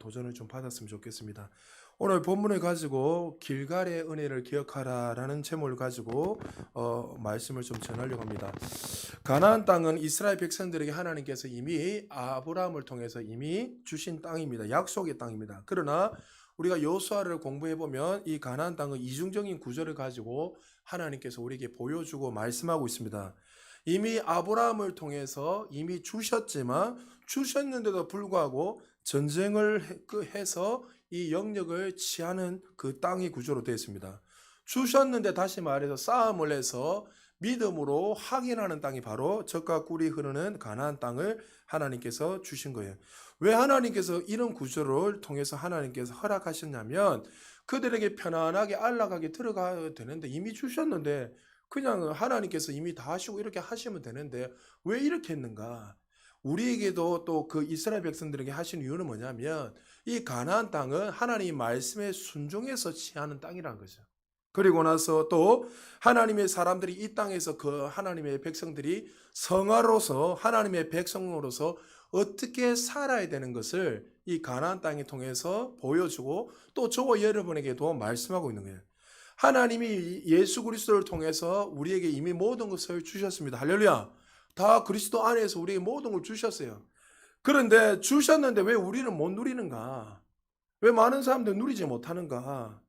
도전을 좀 받았으면 좋겠습니다. 오늘 본문을 가지고 길갈의 은혜를 기억하라라는 제목을 가지고 말씀을 좀 전하려고 합니다. 가나안 땅은 이스라엘 백성들에게 하나님께서 이미 아브라함을 통해서 이미 주신 땅입니다. 약속의 땅입니다. 그러나 우리가 여호수아를 공부해 보면 이 가나안 땅은 이중적인 구조를 가지고 하나님께서 우리에게 보여주고 말씀하고 있습니다. 이미 아브라함을 통해서 이미 주셨는데도 불구하고 전쟁을 해서 이 영역을 취하는 그 땅의 구조로 되어 있습니다. 주셨는데 다시 말해서 싸움을 해서 믿음으로 확인하는 땅이 바로 젖과 꿀이 흐르는 가나안 땅을 하나님께서 주신 거예요. 왜 하나님께서 이런 구조를 통해서 하나님께서 허락하셨냐면 그들에게 편안하게 안락하게 들어가야 되는데 이미 주셨는데 그냥 하나님께서 이미 다 하시고 이렇게 하시면 되는데 왜 이렇게 했는가? 우리에게도 또 그 이스라엘 백성들에게 하신 이유는 뭐냐면 이 가나안 땅은 하나님의 말씀에 순종해서 취하는 땅이라는 거죠. 그리고 나서 또 하나님의 사람들이 이 땅에서 그 하나님의 백성들이 성화로서 하나님의 백성으로서 어떻게 살아야 되는 것을 이 가나안 땅을 통해서 보여주고 또 저와 여러분에게도 말씀하고 있는 거예요. 하나님이 예수 그리스도를 통해서 우리에게 이미 모든 것을 주셨습니다. 할렐루야. 다 그리스도 안에서 우리에게 모든 걸 주셨어요. 그런데 주셨는데 왜 우리는 못 누리는가? 왜 많은 사람들 누리지 못하는가?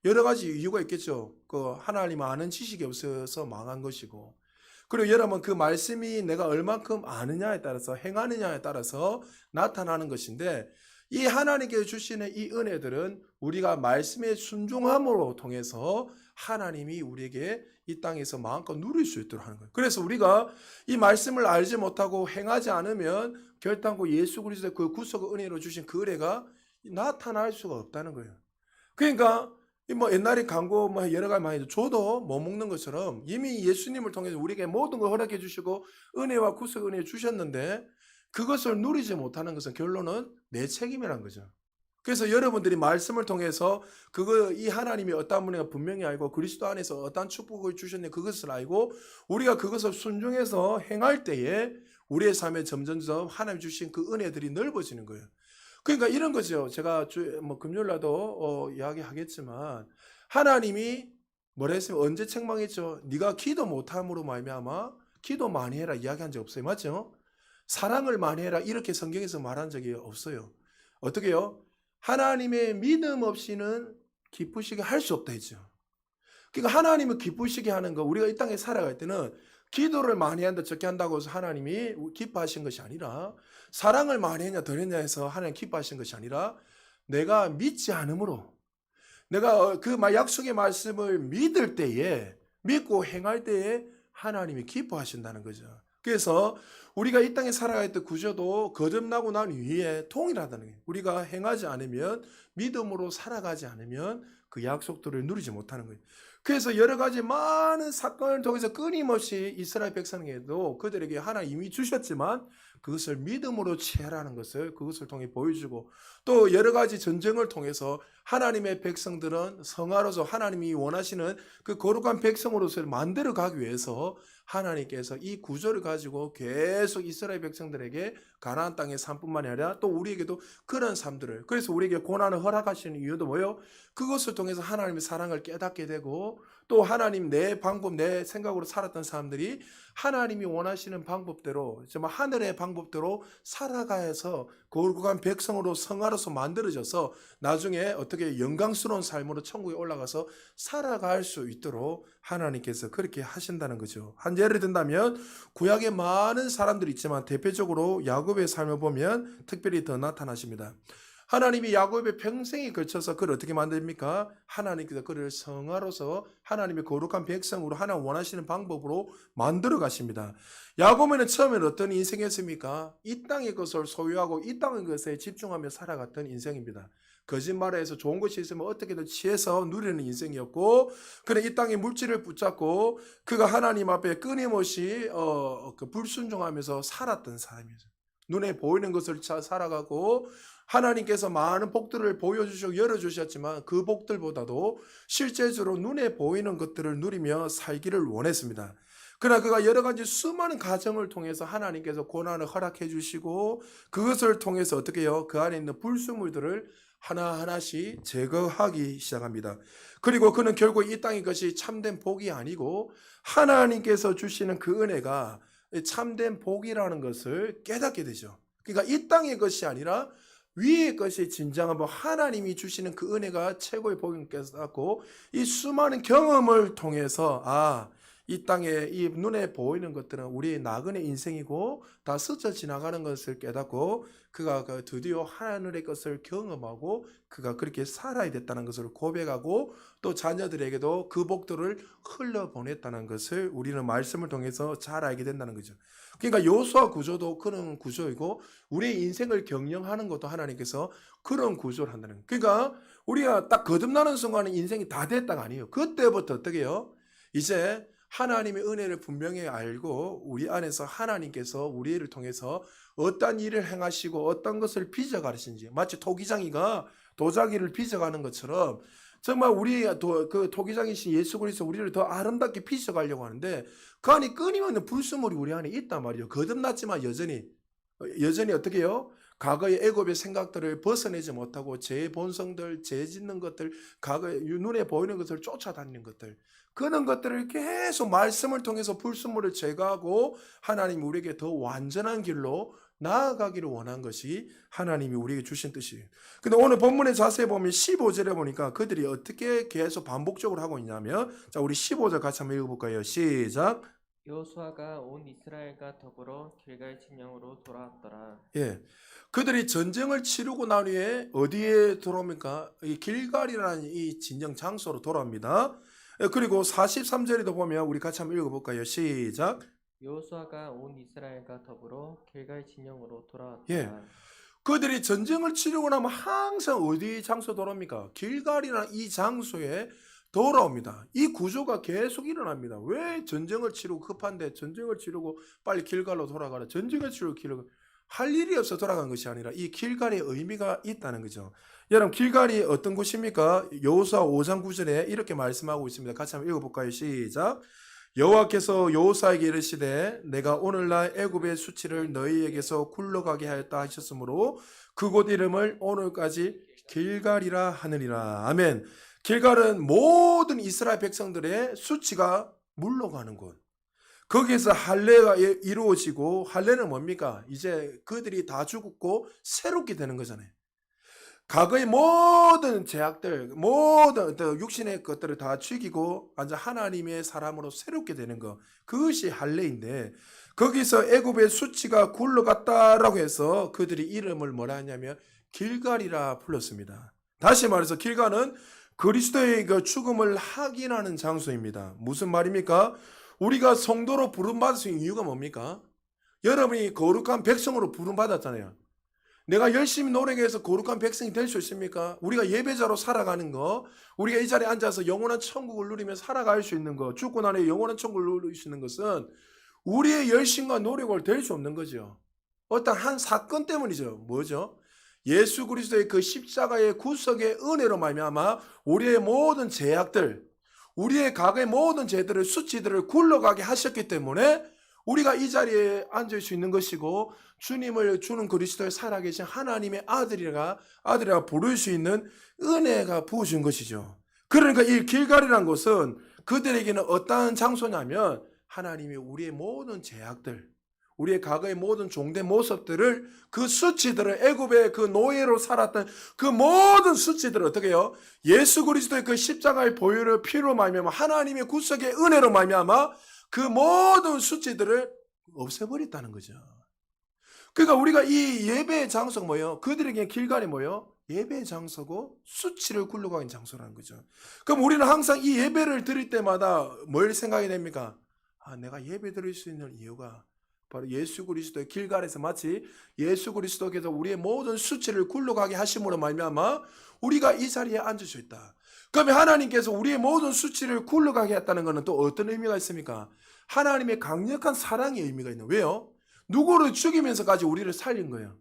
여러 가지 이유가 있겠죠. 그 하나님 아는 지식이 없어서 망한 것이고. 그리고 여러분 그 말씀이 내가 얼만큼 아느냐에 따라서 행하느냐에 따라서 나타나는 것인데 이 하나님께서 주시는 이 은혜들은 우리가 말씀의 순종함으로 통해서 하나님이 우리에게 이 땅에서 마음껏 누릴 수 있도록 하는 거예요. 그래서 우리가 이 말씀을 알지 못하고 행하지 않으면 결단코 예수 그리스도의 그 구속 은혜로 주신 그 은혜가 나타날 수가 없다는 거예요. 그러니까 뭐 옛날에 광고 뭐 여러 가지 많이 줘도 못 먹는 것처럼 이미 예수님을 통해서 우리에게 모든 걸 허락해 주시고 은혜와 구속 은혜 주셨는데 그것을 누리지 못하는 것은 결론은 내 책임이란 거죠. 그래서 여러분들이 말씀을 통해서 이 하나님이 어떤 분인가 분명히 알고 그리스도 안에서 어떤 축복을 주셨는지 그것을 알고 우리가 그것을 순종해서 행할 때에 우리의 삶에 점점점 하나님 주신 그 은혜들이 넓어지는 거예요. 그러니까 이런 거죠. 제가 금요일날도 이야기하겠지만 하나님이 뭐라 했으면 언제 책망했죠? 네가 기도 못함으로 말미암아 기도 많이 해라 이야기한 적 없어요. 맞죠? 사랑을 많이 해라 이렇게 성경에서 말한 적이 없어요. 어떻게요? 하나님의 믿음 없이는 기쁘시게 할 수 없다 했죠. 그러니까 하나님을 기쁘시게 하는 거 우리가 이 땅에 살아갈 때는 기도를 많이 한다 적게 한다고 해서 하나님이 기뻐하신 것이 아니라 사랑을 많이 했냐 덜 했냐 해서 하나님 기뻐하신 것이 아니라 내가 믿지 않으므로 내가 그 약속의 말씀을 믿을 때에 믿고 행할 때에 하나님이 기뻐하신다는 거죠. 그래서 우리가 이 땅에 살아갈 때 구조도 거듭나고 난 후에 통일하다는 거예요. 우리가 행하지 않으면 믿음으로 살아가지 않으면 그 약속들을 누리지 못하는 거예요. 그래서 여러 가지 많은 사건을 통해서 끊임없이 이스라엘 백성에게도 그들에게 하나님 이미 주셨지만 그것을 믿음으로 취하라는 것을 그것을 통해 보여주고 또 여러 가지 전쟁을 통해서 하나님의 백성들은 성화로서 하나님이 원하시는 그 거룩한 백성으로서 만들어 가기 위해서 하나님께서 이 구조를 가지고 계속 이스라엘 백성들에게 가나안 땅의 삶뿐만 아니라 또 우리에게도 그런 삶들을 그래서 우리에게 고난을 허락하시는 이유도 뭐예요? 그것을 통해서 하나님의 사랑을 깨닫게 되고 또 하나님 내 방법 내 생각으로 살았던 사람들이 하나님이 원하시는 방법대로 정말 하늘의 방법대로 살아가서 거룩한 백성으로 성화로서 만들어져서 나중에 어떻게 영광스러운 삶으로 천국에 올라가서 살아갈 수 있도록 하나님께서 그렇게 하신다는 거죠. 한 예를 든다면 구약에 많은 사람들이 있지만 대표적으로 야곱의 삶을 보면 특별히 더 나타나십니다. 하나님이 야곱의 평생에 걸쳐서 그를 어떻게 만듭니까? 하나님께서 그를 성화로서 하나님의 거룩한 백성으로 하나님 원하시는 방법으로 만들어 가십니다. 야곱에는 처음에는 어떤 인생이었습니까? 이 땅의 것을 소유하고 이 땅의 것에 집중하며 살아갔던 인생입니다. 거짓말을 해서 좋은 것이 있으면 어떻게든 취해서 누리는 인생이었고 그래 이 땅의 물질을 붙잡고 그가 하나님 앞에 끊임없이 그 불순종하면서 살았던 사람이죠. 눈에 보이는 것을 살아가고 하나님께서 많은 복들을 보여주시고 열어주셨지만 그 복들보다도 실제적으로 눈에 보이는 것들을 누리며 살기를 원했습니다. 그러나 그가 여러 가지 수많은 과정을 통해서 하나님께서 고난을 허락해 주시고 그것을 통해서 어떻게 해요? 그 안에 있는 불순물들을 하나하나씩 제거하기 시작합니다. 그리고 그는 결국 이 땅의 것이 참된 복이 아니고 하나님께서 주시는 그 은혜가 참된 복이라는 것을 깨닫게 되죠. 그러니까 이 땅의 것이 아니라 위의 것이 진정한 복, 하나님이 주시는 그 은혜가 최고의 복인 깨닫고 이 수많은 경험을 통해서 이 땅에 이 눈에 보이는 것들은 우리의 나그네 인생이고 다 스쳐 지나가는 것을 깨닫고 그가 드디어 하늘의 것을 경험하고 그가 그렇게 살아야 됐다는 것을 고백하고 또 자녀들에게도 그 복들을 흘려보냈다는 것을 우리는 말씀을 통해서 잘 알게 된다는 거죠. 그러니까 요수아 구조도 그런 구조이고 우리의 인생을 경영하는 것도 하나님께서 그런 구조를 한다는 거예요. 그러니까 우리가 딱 거듭나는 순간에 인생이 다 됐다가 아니에요. 그때부터 어떻게 해요? 이제 하나님의 은혜를 분명히 알고 우리 안에서 하나님께서 우리를 통해서 어떤 일을 행하시고 어떤 것을 빚어가시는지 마치 토기장이가 도자기를 빚어가는 것처럼 정말 우리 그 토기장이신 예수 그리스도 우리를 더 아름답게 빚어가려고 하는데 그 안에 끊임없는 불순물이 우리 안에 있단 말이에요. 거듭났지만 여전히 어떻게 해요? 과거의 애굽의 생각들을 벗어내지 못하고 제 본성들, 제 짓는 것들, 과거의 눈에 보이는 것을 쫓아다니는 것들 그런 것들을 계속 말씀을 통해서 불순물을 제거하고 하나님이 우리에게 더 완전한 길로 나아가기를 원한 것이 하나님이 우리에게 주신 뜻이에요. 근데 오늘 본문의 자세히 보면 15절에 보니까 그들이 어떻게 계속 반복적으로 하고 있냐면 자 우리 15절 같이 한번 읽어볼까요? 시작. 여호수아가 온 이스라엘과 더불어 길갈 진영으로 돌아왔더라. 예, 그들이 전쟁을 치르고 난 후에 어디에 돌아옵니까? 이 길갈이라는 이 진영 장소로 돌아옵니다. 예, 그리고 43절에도 보면 우리 같이 한번 읽어볼까요? 시작. 여호수아가 온 이스라엘과 더불어 길갈 진영으로 돌아왔더라. 예, 그들이 전쟁을 치르고 나면 항상 어디 장소 돌아옵니까? 길갈이라는 이 장소에 돌아옵니다. 이 구조가 계속 일어납니다. 왜 전쟁을 치르고 급한데 전쟁을 치르고 빨리 길갈로 돌아가라. 전쟁을 치르고 길갈 할 일이 없어 돌아간 것이 아니라 이 길갈의 의미가 있다는 거죠. 여러분 길갈이 어떤 곳입니까? 여호수아 5장 9절에 이렇게 말씀하고 있습니다. 같이 한번 읽어볼까요? 시작. 여호와께서 여호수아에게 이르시되 내가 오늘날 애굽의 수치를 너희에게서 굴러가게 하였다 하셨으므로 그곳 이름을 오늘까지 길갈이라 하느니라. 아멘. 길갈은 모든 이스라엘 백성들의 수치가 물러가는 곳. 거기에서 할례가 이루어지고 할례는 뭡니까? 이제 그들이 다 죽었고 새롭게 되는 거잖아요. 과거의 모든 제약들, 모든 육신의 것들을 다 죽이고 완전 하나님의 사람으로 새롭게 되는 것. 그것이 할례인데 거기서 애굽의 수치가 굴러갔다라고 해서 그들이 이름을 뭐라 하냐면 길갈이라 불렀습니다. 다시 말해서 길갈은 그리스도의 그 죽음을 확인하는 장소입니다. 무슨 말입니까? 우리가 성도로 부름받을 수 있는 이유가 뭡니까? 여러분이 거룩한 백성으로 부름받았잖아요. 내가 열심히 노력해서 거룩한 백성이 될 수 있습니까? 우리가 예배자로 살아가는 거, 우리가 이 자리에 앉아서 영원한 천국을 누리며 살아갈 수 있는 거, 죽고 난 후에 영원한 천국을 누릴 수 있는 것은 우리의 열심과 노력을 될 수 없는 거죠. 어떤 한 사건 때문이죠. 뭐죠? 예수 그리스도의 그 십자가의 구속의 은혜로 말미암아 우리의 모든 죄악들, 우리의 과거의 모든 죄들을 수치들을 굴러가게 하셨기 때문에 우리가 이 자리에 앉을 수 있는 것이고 주님을 주는 그리스도의 살아계신 하나님의 아들이라 부를 수 있는 은혜가 부어진 것이죠. 그러니까 이 길갈이라는 곳은 그들에게는 어떠한 장소냐면 하나님이 우리의 모든 죄악들, 우리의 과거의 모든 종된 모습들을 그 수치들을 애굽의 그 노예로 살았던 그 모든 수치들을 어떻게 해요? 예수 그리스도의 그 십자가의 보혈의 피로 말미암아 하나님의 구속의 은혜로 말미암아 그 모든 수치들을 없애버렸다는 거죠. 그러니까 우리가 이 예배의 장소가 뭐예요? 그들에게 길갈이 뭐예요? 예배의 장소고 수치를 굴러가는 장소라는 거죠. 그럼 우리는 항상 이 예배를 드릴 때마다 뭘 생각이 됩니까? 내가 예배 드릴 수 있는 이유가 바로 예수 그리스도의 길갈에서 마치 예수 그리스도께서 우리의 모든 수치를 굴러가게 하심으로 말미암아 우리가 이 자리에 앉을 수 있다. 그러면 하나님께서 우리의 모든 수치를 굴러가게 했다는 것은 또 어떤 의미가 있습니까? 하나님의 강력한 사랑의 의미가 있는. 왜요? 누구를 죽이면서까지 우리를 살린 거예요.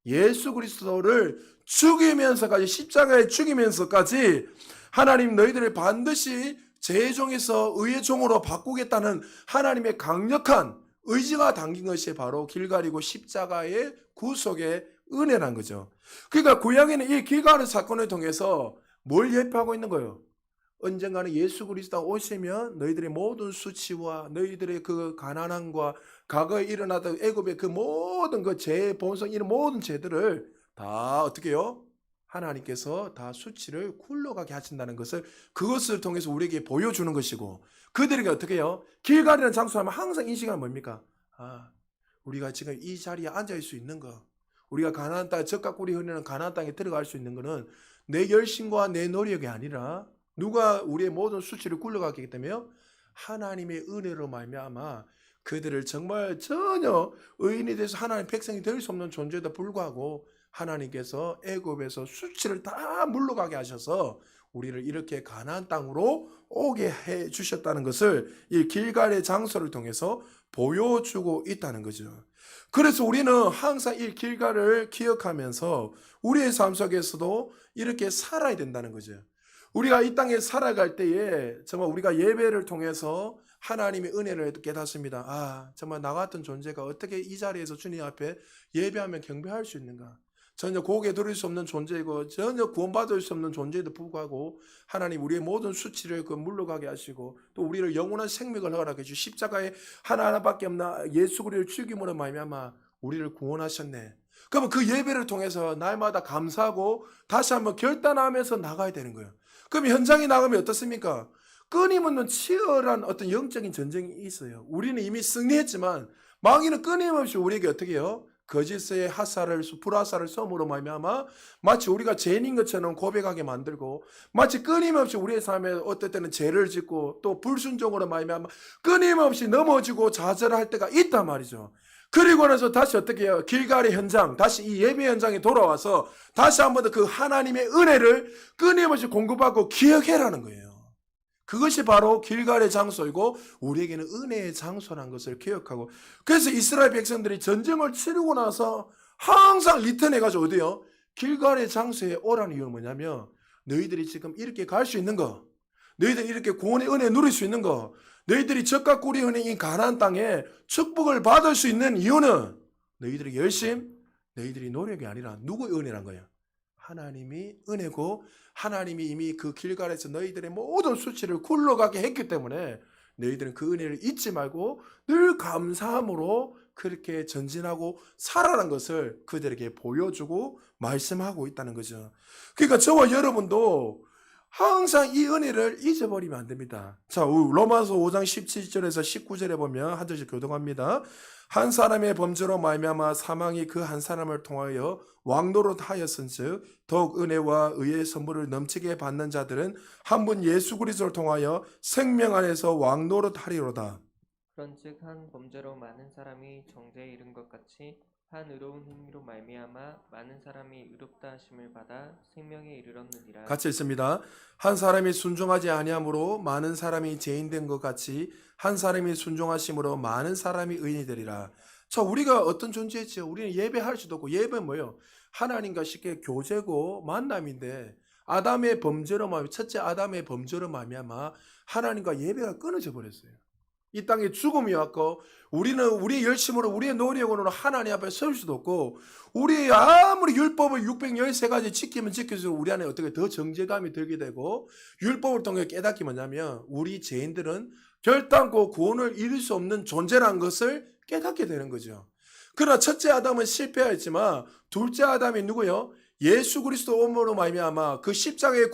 예수 그리스도를 죽이면서까지 십자가에 죽이면서까지 하나님 너희들을 반드시 죄의 종에서 의의 종으로 바꾸겠다는 하나님의 강력한 의지가 담긴 것이 바로 길갈이고 십자가의 구속의 은혜란 거죠. 그러니까 구약에는 이 길갈의 사건을 통해서 뭘 예표하고 있는 거예요? 언젠가는 예수 그리스도가 오시면 너희들의 모든 수치와 너희들의 그 가난함과 과거에 일어나던 애굽의 그 모든 그 죄의 본성 이런 모든 죄들을 다 어떻게 해요? 하나님께서 다 수치를 굴러가게 하신다는 것을 그것을 통해서 우리에게 보여주는 것이고 그들에게 어떻게 해요? 길갈이라는 장소 하면 항상 이 시간은 뭡니까? 아, 우리가 지금 이 자리에 앉아 있을 수 있는 거 우리가 가나안 땅 젖과 꿀이 흐르는 가나안 땅에 들어갈 수 있는 거는 내 열심과 내 노력이 아니라 누가 우리의 모든 수치를 굴러가기 때문에 하나님의 은혜로 말미암아 그들을 정말 전혀 의인이 돼서 하나님 백성이 될 수 없는 존재에도 불구하고 하나님께서 애굽에서 수치를 다 물러가게 하셔서 우리를 이렇게 가나안 땅으로 오게 해 주셨다는 것을 이 길갈의 장소를 통해서 보여주고 있다는 거죠. 그래서 우리는 항상 이 길갈을 기억하면서 우리의 삶 속에서도 이렇게 살아야 된다는 거죠. 우리가 이 땅에 살아갈 때에 정말 우리가 예배를 통해서 하나님의 은혜를 깨닫습니다. 아, 정말 나 같은 존재가 어떻게 이 자리에서 주님 앞에 예배하며 경배할 수 있는가? 전혀 고개 들을 수 없는 존재이고 전혀 구원받을 수 없는 존재에도 불구하고 하나님 우리의 모든 수치를 그 물러가게 하시고 또 우리를 영원한 생명을 허락해 주시고 십자가에 하나밖에 없나 예수 그리스도를 죽임으로 말미암아 우리를 구원하셨네. 그러면 그 예배를 통해서 날마다 감사하고 다시 한번 결단하면서 나가야 되는 거예요. 그럼 현장에 나가면 어떻습니까? 끊임없는 치열한 어떤 영적인 전쟁이 있어요. 우리는 이미 승리했지만 마귀는 끊임없이 우리에게 어떻게 해요? 거짓의 하사를 불하사를 썸으로 말미암아 마치 우리가 죄인인 것처럼 고백하게 만들고 마치 끊임없이 우리의 삶에 어떨 때는 죄를 짓고 또 불순종으로 말미암아 끊임없이 넘어지고 좌절할 때가 있단 말이죠. 그리고 나서 다시 어떻게 해요? 길갈의 현장, 다시 이 예배 현장에 돌아와서 다시 한 번 더 그 하나님의 은혜를 끊임없이 공급하고 기억해라는 거예요. 그것이 바로 길갈의 장소이고 우리에게는 은혜의 장소라는 것을 기억하고 그래서 이스라엘 백성들이 전쟁을 치르고 나서 항상 리턴해가지고 어디요? 길갈의 장소에 오라는 이유는 뭐냐면 너희들이 지금 이렇게 갈 수 있는 거 너희들이 이렇게 구원의 은혜 누릴 수 있는 거 너희들이 젖과 꿀이 흐르는 이 가나안 땅에 축복을 받을 수 있는 이유는 너희들의 열심, 너희들이 노력이 아니라 누구의 은혜란 거예요? 하나님이 은혜고 하나님이 이미 그 길갈에서 너희들의 모든 수치를 굴러가게 했기 때문에 너희들은 그 은혜를 잊지 말고 늘 감사함으로 그렇게 전진하고 살아라는 것을 그들에게 보여주고 말씀하고 있다는 거죠. 그러니까 저와 여러분도 항상 이 은혜를 잊어버리면 안 됩니다. 자, 로마서 5장 17절에서 19절에 보면 한 절씩 교독합니다. 한 사람의 범죄로 말미암아 사망이 그 한 사람을 통하여 왕노릇 하였은즉 더욱 은혜와 의의 선물을 넘치게 받는 자들은 한 분 예수 그리스도를 통하여 생명 안에서 왕노릇 하리로다. 그런즉 한 범죄로 많은 사람이 정죄에 이른 것 같이 한 의로운 행위로 말미암아 많은 사람이 의롭다 하심을 받아 생명에 이르렀느니라. 같이 읽습니다. 한 사람이 순종하지 아니함으로 많은 사람이 죄인된 것 같이 한 사람이 순종하심으로 많은 사람이 의인이 되리라. 자, 우리가 어떤 존재지요? 우리는 예배할 수도 없고 예배는 뭐예요? 하나님과 쉽게 교제고 만남인데 아담의 범죄로 첫째 아담의 범죄로 말미암아 하나님과 예배가 끊어져 버렸어요. 이 땅에 죽음이 왔고 우리는 우리의 열심으로 우리의 노력으로 하나님 앞에 설 수도 없고 우리 아무리 율법을 613가지 지키면 지킬수록 우리 안에 어떻게 더 정죄감이 들게 되고 율법을 통해 깨닫기 뭐냐면 우리 죄인들은 결단코 구원을 이룰 수 없는 존재라는 것을 깨닫게 되는 거죠. 그러나 첫째 아담은 실패하였지만 둘째 아담이 누구요? 예수 그리스도 오므로 말미암아 그 십자가의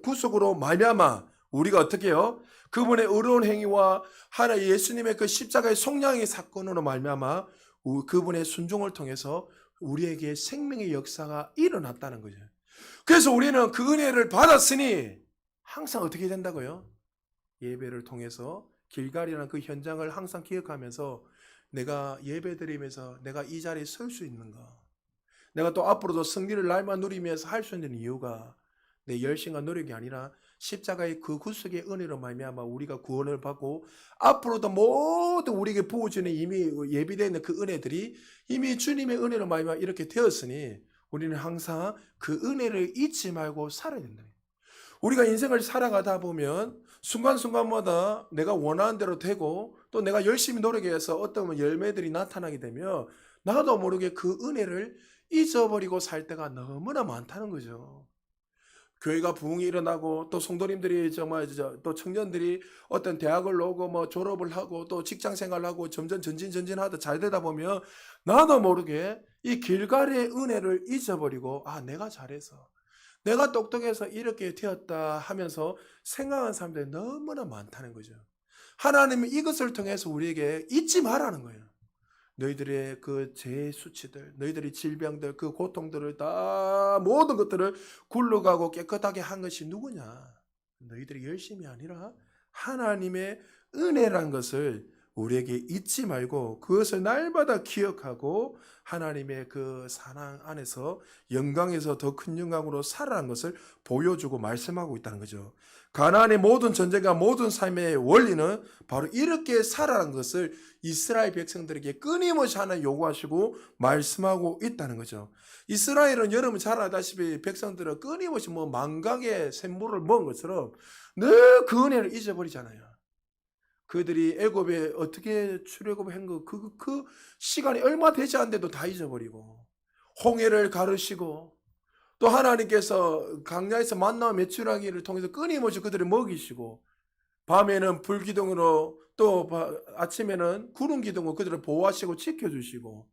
구속으로 말미암아 우리가 어떻게 해요? 그분의 의로운 행위와 하나님 예수님의 그 십자가의 속량의 사건으로 말미암아 그분의 순종을 통해서 우리에게 생명의 역사가 일어났다는 거죠. 그래서 우리는 그 은혜를 받았으니 항상 어떻게 된다고요? 예배를 통해서 길갈이라는 그 현장을 항상 기억하면서 내가 예배드리면서 내가 이 자리에 설 수 있는가? 내가 또 앞으로도 승리를 날만 누리면서 할 수 있는 이유가 내 열심과 노력이 아니라 십자가의 그 구속의 은혜로 말미암아 우리가 구원을 받고 앞으로도 모든 우리에게 부어지는 이미 예비되어 있는 그 은혜들이 이미 주님의 은혜로 말미암아 이렇게 되었으니 우리는 항상 그 은혜를 잊지 말고 살아야 된다. 우리가 인생을 살아가다 보면 순간순간마다 내가 원하는 대로 되고 또 내가 열심히 노력해서 어떤 열매들이 나타나게 되면 나도 모르게 그 은혜를 잊어버리고 살 때가 너무나 많다는 거죠. 교회가 부흥이 일어나고 또 성도님들이 정말 또 청년들이 어떤 대학을 오고 뭐 졸업을 하고 또 직장 생활을 하고 점점 전진하다 잘 되다 보면 나도 모르게 이 길갈의 은혜를 잊어버리고 내가 잘해서 내가 똑똑해서 이렇게 되었다 하면서 생각하는 사람들이 너무나 많다는 거죠. 하나님은 이것을 통해서 우리에게 잊지 말라는 거예요. 너희들의 그 죄의 수치들, 너희들의 질병들, 그 고통들을 다 모든 것들을 굴러가고 깨끗하게 한 것이 누구냐? 너희들이 열심이 아니라 하나님의 은혜란 것을 우리에게 잊지 말고 그것을 날마다 기억하고 하나님의 그 사랑 안에서 영광에서 더 큰 영광으로 살아가는 것을 보여주고 말씀하고 있다는 거죠. 가나안의 모든 전쟁과 모든 삶의 원리는 바로 이렇게 살아가는 것을 이스라엘 백성들에게 끊임없이 하나 요구하시고 말씀하고 있다는 거죠. 이스라엘은 여러분 잘 아다시피 백성들은 끊임없이 망각의 샘물을 먹은 것처럼 늘 그 은혜를 잊어버리잖아요. 그들이 애굽에 어떻게 출애굽한 그 시간이 얼마 되지 않는데도 다 잊어버리고 홍해를 가르시고 또 하나님께서 강야에서 만나 메추라기를 통해서 끊임없이 그들을 먹이시고 밤에는 불기둥으로 또 아침에는 구름기둥으로 그들을 보호하시고 지켜주시고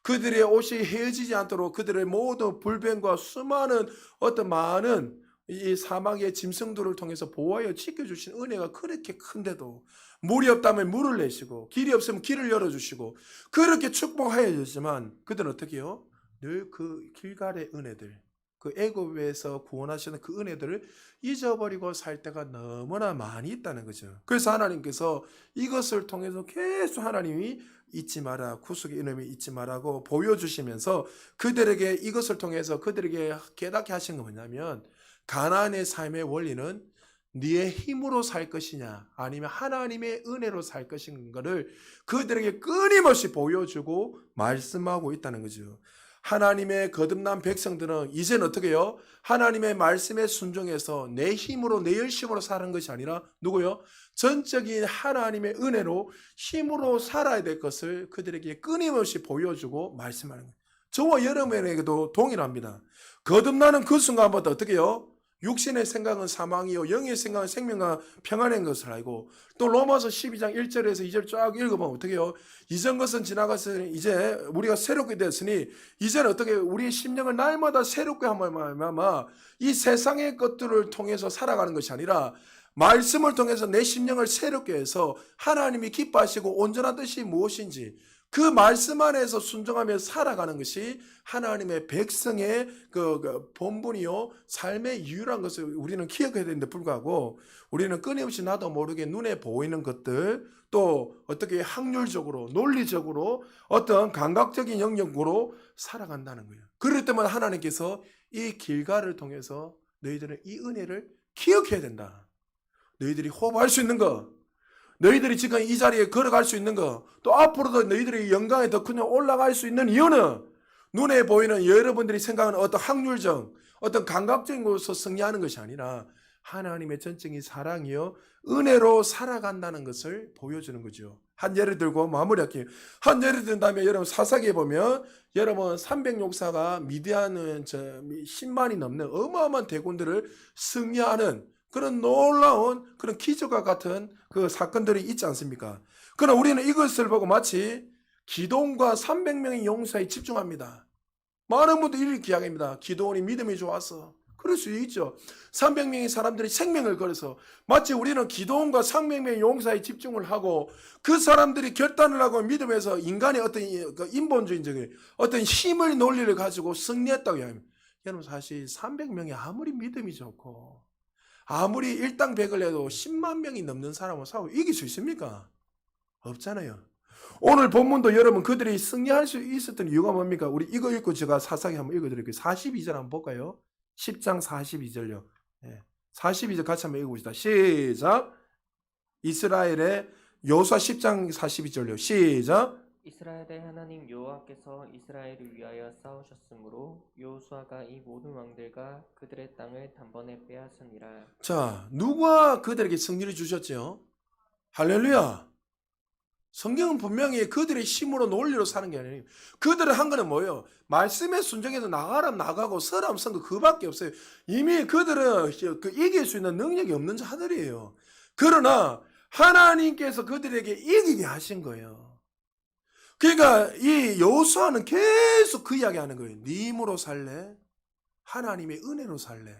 그들의 옷이 헤어지지 않도록 그들의 모든 불변과 수많은 어떤 많은 이 사막의 짐승들을 통해서 보호하여 지켜주신 은혜가 그렇게 큰데도 물이 없다면 물을 내시고 길이 없으면 길을 열어주시고 그렇게 축복하여 주지만 그들은 어떻게 해요? 늘 그 길갈의 은혜들 그 애굽에서 구원하시는 그 은혜들을 잊어버리고 살 때가 너무나 많이 있다는 거죠. 그래서 하나님께서 이것을 통해서 계속 하나님이 잊지 마라, 구속의 이름이 잊지 마라고 보여주시면서 그들에게 이것을 통해서 그들에게 깨닫게 하신 건 뭐냐면 가나안의 삶의 원리는 네의 힘으로 살 것이냐 아니면 하나님의 은혜로 살 것인가를 그들에게 끊임없이 보여주고 말씀하고 있다는 거죠. 하나님의 거듭난 백성들은 이제는 어떻게 해요? 하나님의 말씀에 순종해서 내 힘으로 내 열심으로 사는 것이 아니라 누구요? 전적인 하나님의 은혜로 힘으로 살아야 될 것을 그들에게 끊임없이 보여주고 말씀하는 거예요. 저와 여러분에게도 동일합니다. 거듭나는 그 순간부터 어떻게 해요? 육신의 생각은 사망이요 영의 생각은 생명과 평안인 것을 알고 또 로마서 12장 1절에서 2절 쫙 읽어보면 어떻게 해요? 이전 것은 지나갔으니 이제 우리가 새롭게 되었으니 이제는 어떻게 해요? 우리의 심령을 날마다 새롭게 하면 이 세상의 것들을 통해서 살아가는 것이 아니라 말씀을 통해서 내 심령을 새롭게 해서 하나님이 기뻐하시고 온전한 뜻이 무엇인지 그 말씀 안에서 순종하며 살아가는 것이 하나님의 백성의 그 본분이요 삶의 이유란 것을 우리는 기억해야 되는데 불구하고 우리는 끊임없이 나도 모르게 눈에 보이는 것들 또 어떻게 확률적으로 논리적으로 어떤 감각적인 영역으로 살아간다는 거예요. 그럴 때마다 하나님께서 이 길가를 통해서 너희들은 이 은혜를 기억해야 된다. 너희들이 호흡할 수 있는 것, 너희들이 지금 이 자리에 걸어갈 수 있는 것, 또 앞으로도 너희들이 영광에 더 크게 올라갈 수 있는 이유는 눈에 보이는 여러분들이 생각하는 어떤 확률적, 어떤 감각적인 것으로 승리하는 것이 아니라 하나님의 전적인 사랑이요 은혜로 살아간다는 것을 보여주는 거죠. 한 예를 들고 마무리할게요. 한 예를 든다면 여러분 사사기에 보면 여러분 300용사가 미디안은 10만이 넘는 어마어마한 대군들을 승리하는 그런 놀라운 그런 기적과 같은 그 사건들이 있지 않습니까? 그러나 우리는 이것을 보고 마치 기도원과 300명의 용사에 집중합니다. 많은 분들이 이렇게 이야기합니다. 기도원이 믿음이 좋아서. 그럴 수 있죠. 300명의 사람들이 생명을 걸어서 마치 우리는 기도원과 300명의 용사에 집중을 하고 그 사람들이 결단을 하고 믿음에서 인간의 어떤 인본주의적인 어떤 힘을 논리를 가지고 승리했다고 이야기합니다. 여러분 사실 300명이 아무리 믿음이 좋고 아무리 일당백을 해도 10만 명이 넘는 사람을 싸워 이길 수 있습니까? 없잖아요. 오늘 본문도 여러분 그들이 승리할 수 있었던 이유가 뭡니까? 우리 이거 읽고 제가 사사기 한번 읽어드릴게요. 42절 한번 볼까요? 10장 42절요. 42절 같이 한번 읽어봅시다. 시작. 이스라엘의 여호수아 10장 42절요. 시작. 이스라엘의 하나님 여호와께서 이스라엘을 위하여 싸우셨으므로 여호수아가 이 모든 왕들과 그들의 땅을 단번에 빼앗으니라. 자, 누가 그들에게 승리를 주셨죠? 할렐루야. 성경은 분명히 그들의 힘으로 논리로 사는 게 아니에요. 그들은 한 거는 뭐예요? 말씀에 순종해서 나가라면 나가고 서라면 선거 그밖에 없어요. 이미 그들은 그 이길 수 있는 능력이 없는 자들이에요. 그러나 하나님께서 그들에게 이기게 하신 거예요. 그러니까 이 여호수아는 계속 그 이야기하는 거예요. 네 힘으로 살래? 하나님의 은혜로 살래?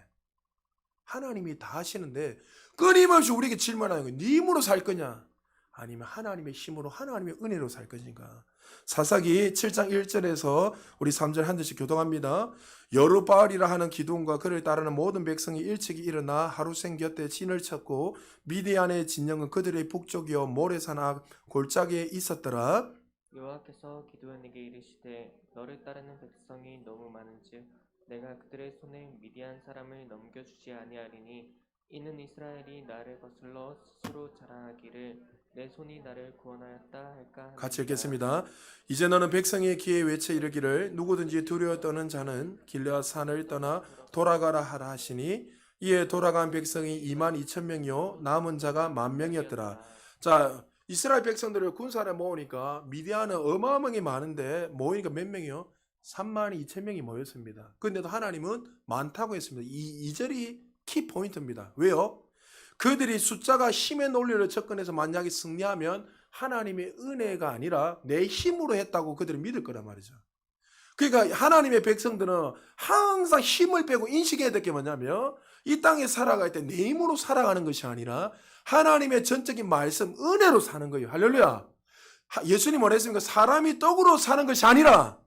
하나님이 다 하시는데 끊임없이 우리에게 질문하는 거예요. 네 힘으로 살 거냐? 아니면 하나님의 힘으로 하나님의 은혜로 살 것인가? 사사기 7장 1절에서 우리 3절 한 절씩 교동합니다. 여루바알이라 하는 기드온과 그를 따르는 모든 백성이 일찍이 일어나 하루생 곁에 진을 쳤고 미디안의 진영은 그들의 북쪽이요 모레산 앞 골짜기에 있었더라. 여호와께서 기드온에게 이르시되 너를 따르는 백성이 너무 많은즉 내가 그들의 손에 미디안 사람을 넘겨주지 아니하리니 이는 이스라엘이 나를 거슬러 스스로 자랑하기를 내 손이 나를 구원하였다 할까 같이 함이니라. 읽겠습니다. 이제 너는 백성의 귀에 외쳐 이르기를 누구든지 두려워 떠는 자는 길르앗 산을 떠나 돌아가라 하라 하시니 이에 돌아간 백성이 2만 2천 명이요 남은 자가 10,000명이었더라. 자, 이스라엘 백성들을 군사를 모으니까 미디안은 어마어마하게 많은데 모이니까 몇 명이요? 3만 2천 명이 모였습니다. 그런데도 하나님은 많다고 했습니다. 이 2절이 키 포인트입니다. 왜요? 그들이 숫자가 힘의 논리를 접근해서 만약에 승리하면 하나님의 은혜가 아니라 내 힘으로 했다고 그들은 믿을 거란 말이죠. 그러니까 하나님의 백성들은 항상 힘을 빼고 인식해야 될 게 뭐냐면 이 땅에 살아갈 때 내 힘으로 살아가는 것이 아니라 하나님의 전적인 말씀, 은혜로 사는 거예요. 할렐루야. 예수님 뭐라 했습니까? 사람이 떡으로 사는 것이 아니라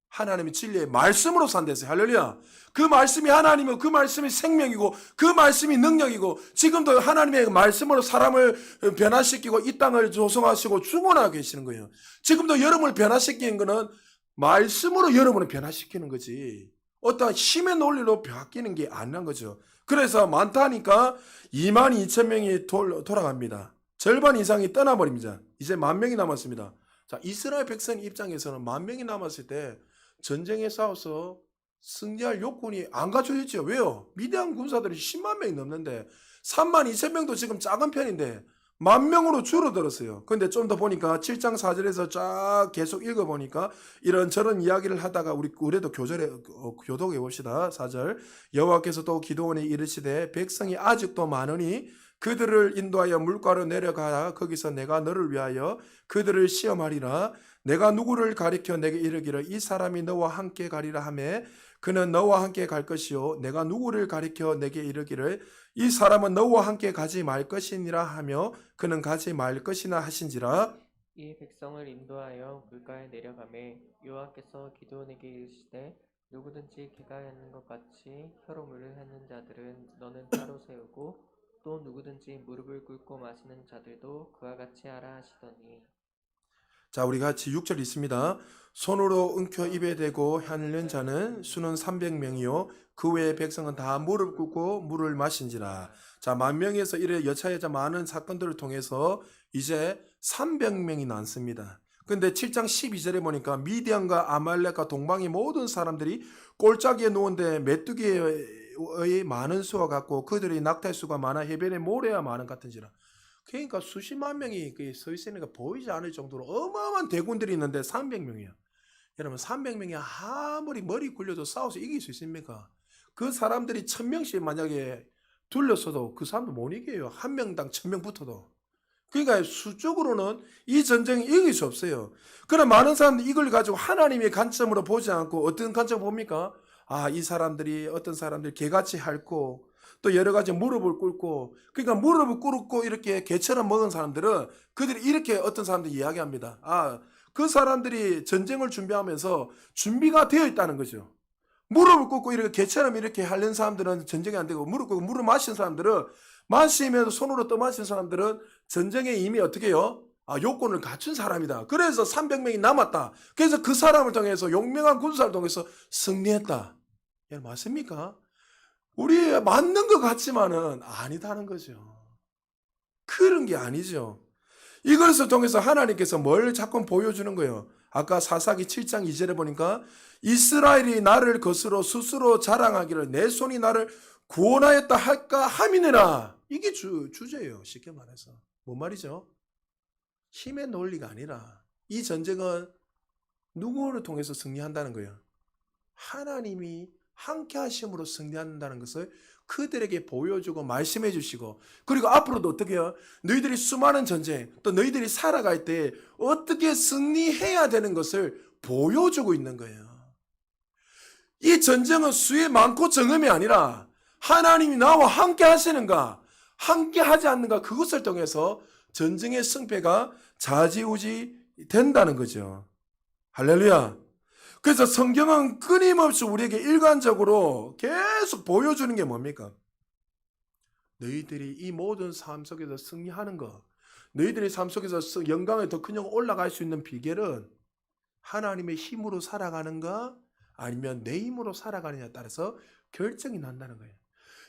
하나님의 진리의 말씀으로 산댔어요. 할렐루야. 그 말씀이 하나님이고 그 말씀이 생명이고 그 말씀이 능력이고 지금도 하나님의 말씀으로 사람을 변화시키고 이 땅을 조성하시고 주권하고 계시는 거예요. 지금도 여러분을 변화시키는 거는 말씀으로 여러분을 변화시키는 거지 어떤 힘의 논리로 바뀌는 게 아니란 거죠. 그래서 많다니까 2만 2천 명이 돌아갑니다. 절반 이상이 떠나버립니다. 이제 10,000명이 남았습니다. 자, 이스라엘 백성 입장에서는 10,000명이 남았을 때 전쟁에 싸워서 승리할 요건이 안 갖춰졌죠. 왜요? 미디안 군사들이 10만 명이 넘는데 3만 2천 명도 지금 작은 편인데 10,000명으로 줄어들었어요. 근데 좀 더 보니까 7장 4절에서 쫙 계속 읽어보니까 이런저런 이야기를 하다가 우리도 교독해 봅시다. 4절 여호와께서 또 기드온에 이르시되 백성이 아직도 많으니 그들을 인도하여 물가로 내려가라. 거기서 내가 너를 위하여 그들을 시험하리라. 내가 누구를 가리켜 내게 이르기를 이 사람이 너와 함께 가리라 하매 그는 너와 함께 갈 것이요 내가 누구를 가리켜 내게 이르기를 이 사람은 너와 함께 가지 말 것이니라 하며 그는 가지 말 것이나 하신지라. 이 백성을 인도하여 물가에 내려가매 여호와께서 기드온에게 이르시되 누구든지 개가 하는 것 같이 혀로 물을 하는 자들은 너는 따로 세우고 또 누구든지 무릎을 꿇고 마시는 자들도 그와 같이 하라 하시더니. 자, 우리 같이 6절 있습니다. 손으로 엉켜 입에 대고 향는 자는 수는 300명이요 그 외의 백성은 다 무릎 꿇고 물을 마신지라. 자, 10,000명에서 이래 여차여차 많은 사건들을 통해서 이제 300명이 남습니다. 근데 7장 12절에 보니까 미디안과 아말렉과 동방의 모든 사람들이 골짜기에 누운데 메뚜기의 많은 수와 같고 그들의 낙타의 수가 많아 해변의 모래와 많은 같은지라. 그러니까 수십만 명이 서 있으니까 보이지 않을 정도로 어마어마한 대군들이 있는데 300명이야. 여러분 300명이 아무리 머리 굴려도 싸워서 이길 수 있습니까? 그 사람들이 1,000명씩 만약에 둘러서도 그 사람도 못 이겨요. 한 명당 1,000명 붙어도. 그러니까 수적으로는 이 전쟁이 이길 수 없어요. 그러나 많은 사람들이 이걸 가지고 하나님의 관점으로 보지 않고 어떤 관점을 봅니까? 아, 이 사람들이 어떤 사람들이 개같이 핥고 또 여러 가지 무릎을 꿇고 그러니까 무릎을 꿇고 이렇게 개처럼 먹은 사람들은 그들이 이렇게 어떤 사람들이 이야기합니다. 아, 그 사람들이 전쟁을 준비하면서 준비가 되어 있다는 거죠. 무릎을 꿇고 이렇게 개처럼 이렇게 하는 사람들은 전쟁이 안 되고 무릎 꿇고 물을 마신 사람들은 마시면서 손으로 떠마신 사람들은 전쟁에 이미 어떻게 해요? 아, 요건을 갖춘 사람이다. 그래서 300명이 남았다. 그래서 그 사람을 통해서 용맹한 군사를 통해서 승리했다. 예, 맞습니까? 우리 맞는 것 같지만은 아니다는 거죠. 그런 게 아니죠. 이것을 통해서 하나님께서 뭘 자꾸 보여주는 거예요. 아까 사사기 7장 2절에 보니까 이스라엘이 나를 거스러 스스로 자랑하기를 내 손이 나를 구원하였다 할까 함이니라. 이게 주제예요. 쉽게 말해서. 뭔 말이죠? 힘의 논리가 아니라 이 전쟁은 누구를 통해서 승리한다는 거예요. 하나님이 함께 하심으로 승리한다는 것을 그들에게 보여주고 말씀해 주시고, 그리고 앞으로도 어떻게 해요? 너희들이 수많은 전쟁, 또 너희들이 살아갈 때 어떻게 승리해야 되는 것을 보여주고 있는 거예요. 이 전쟁은 수의 많고 적음이 아니라 하나님이 나와 함께 하시는가, 함께 하지 않는가, 그것을 통해서 전쟁의 승패가 좌지우지 된다는 거죠. 할렐루야. 그래서 성경은 끊임없이 우리에게 일관적으로 계속 보여주는 게 뭡니까? 너희들이 이 모든 삶 속에서 승리하는 것, 너희들의 삶 속에서 영광에 더 큰 영광 올라갈 수 있는 비결은 하나님의 힘으로 살아가는가 아니면 내 힘으로 살아가느냐에 따라서 결정이 난다는 거예요.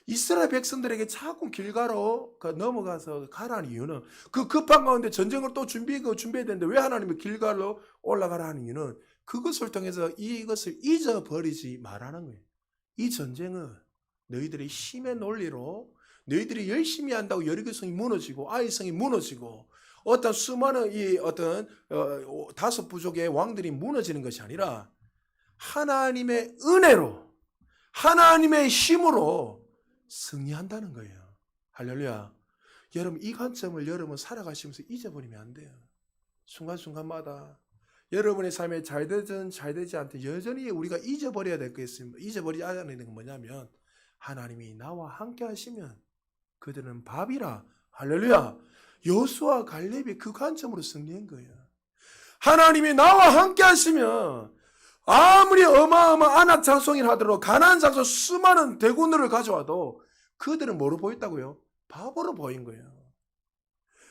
이스라엘 백성들에게 자꾸 길가로 넘어가서 가라는 이유는, 그 급한 가운데 전쟁을 또 준비해야 되는데 왜 하나님이 길가로 올라가라 하는 이유는 그것을 통해서 이것을 잊어버리지 말라는 거예요. 이 전쟁은 너희들의 힘의 논리로, 너희들이 열심히 한다고 여리고성이 무너지고 아이성이 무너지고 어떤 수많은 이 어떤 다섯 부족의 왕들이 무너지는 것이 아니라 하나님의 은혜로, 하나님의 힘으로 승리한다는 거예요. 할렐루야. 여러분, 이 관점을 여러분 살아가시면서 잊어버리면 안 돼요. 순간순간마다 여러분의 삶에 잘 되든 잘 되지 않든 여전히 우리가 잊어버려야 될 게 있습니다. 잊어버리지 않는 건 뭐냐면 하나님이 나와 함께 하시면 그들은 밥이라. 할렐루야. 여호수아 갈렙이 그 관점으로 승리한 거예요. 하나님이 나와 함께 하시면 아무리 어마어마한 안악 장성이라 하더라도 가나안 장소 수많은 대군들을 가져와도 그들은 뭐로 보였다고요? 바보로 보인 거예요.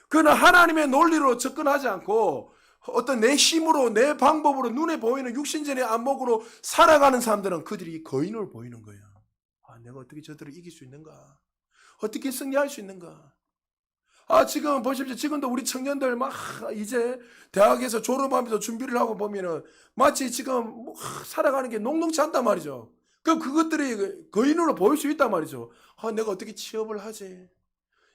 그러나 하나님의 논리로 접근하지 않고 어떤 내 힘으로, 내 방법으로, 눈에 보이는 육신전의 안목으로 살아가는 사람들은 그들이 거인으로 보이는 거예요. 아, 내가 어떻게 저들을 이길 수 있는가? 어떻게 승리할 수 있는가? 아, 지금 보십시오. 지금도 우리 청년들 막 이제 대학에서 졸업하면서 준비를 하고 보면은 마치 지금 살아가는 게 녹록치 않단 말이죠. 그럼 그것들이 거인으로 보일 수 있단 말이죠. 아, 내가 어떻게 취업을 하지?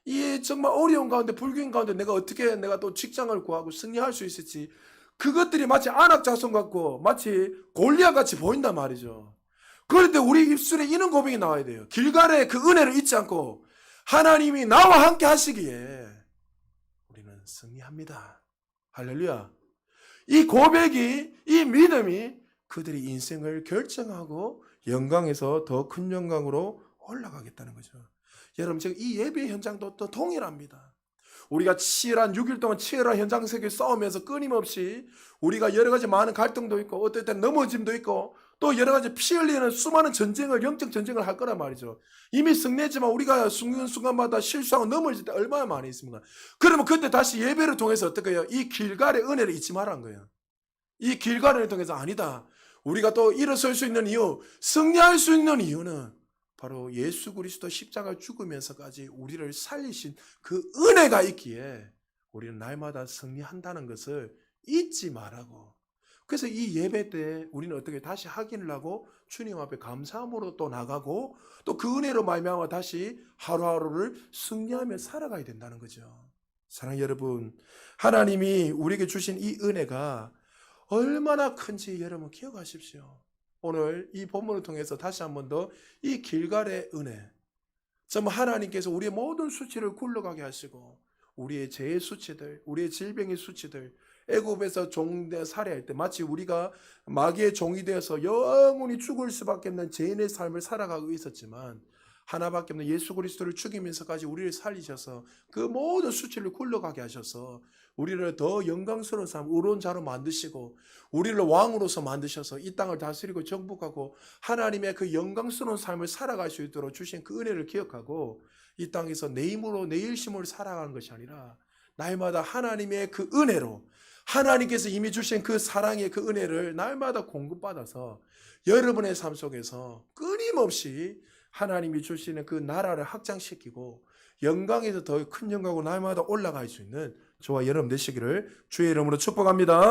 이 정말 어려운 가운데, 불교인 가운데 내가 또 직장을 구하고 승리할 수 있을지, 그것들이 마치 안악자손 같고 마치 골리앗 같이 보인단 말이죠. 그럴 때 우리 입술에 이런 고백이 나와야 돼요. 길갈의 그 은혜를 잊지 않고 하나님이 나와 함께 하시기에 우리는 승리합니다. 할렐루야. 이 고백이, 이 믿음이 그들의 인생을 결정하고 영광에서 더 큰 영광으로 올라가겠다는 거죠. 여러분, 제가 이 예배 현장도 또 동일합니다. 우리가 치열한 6일 동안 치열한 현장 세계 싸우면서 끊임없이 우리가 여러 가지 많은 갈등도 있고 어떨 땐 넘어짐도 있고 또 여러 가지 피 흘리는 수많은 전쟁을, 영적 전쟁을 할 거란 말이죠. 이미 승리했지만 우리가 순간순간마다 실수하고 넘어질 때 얼마나 많이 있습니까? 그러면 그때 다시 예배를 통해서 어떻게 해요? 이 길갈의 은혜를 잊지 말라는 거예요. 이 길갈을 통해서 아니다. 우리가 또 일어설 수 있는 이유, 승리할 수 있는 이유는 바로 예수 그리스도 십자가 죽으면서까지 우리를 살리신 그 은혜가 있기에 우리는 날마다 승리한다는 것을 잊지 말라고. 그래서 이 예배 때 우리는 어떻게 다시 확인을 하고 주님 앞에 감사함으로 또 나가고 또 그 은혜로 말미암아 다시 하루하루를 승리하며 살아가야 된다는 거죠. 사랑하는 여러분, 하나님이 우리에게 주신 이 은혜가 얼마나 큰지 여러분 기억하십시오. 오늘 이 본문을 통해서 다시 한 번 더 이 길갈의 은혜, 정말 하나님께서 우리의 모든 수치를 굴러가게 하시고 우리의 죄의 수치들, 우리의 질병의 수치들, 애굽에서 살해할 때 마치 우리가 마귀의 종이 되어서 영원히 죽을 수밖에 없는 죄인의 삶을 살아가고 있었지만 하나밖에 없는 예수 그리스도를 죽이면서까지 우리를 살리셔서 그 모든 수치를 굴러가게 하셔서 우리를 더 영광스러운 삶, 의로운 자로 만드시고 우리를 왕으로서 만드셔서 이 땅을 다스리고 정복하고 하나님의 그 영광스러운 삶을 살아갈 수 있도록 주신 그 은혜를 기억하고 이 땅에서 내 힘으로 내 일심으로 살아가는 것이 아니라 날마다 하나님의 그 은혜로, 하나님께서 이미 주신 그 사랑의 그 은혜를 날마다 공급받아서 여러분의 삶 속에서 끊임없이 하나님이 주시는 그 나라를 확장시키고 영광에서 더 큰 영광으로 날마다 올라갈 수 있는 저와 여러분 되시기를 주의 이름으로 축복합니다.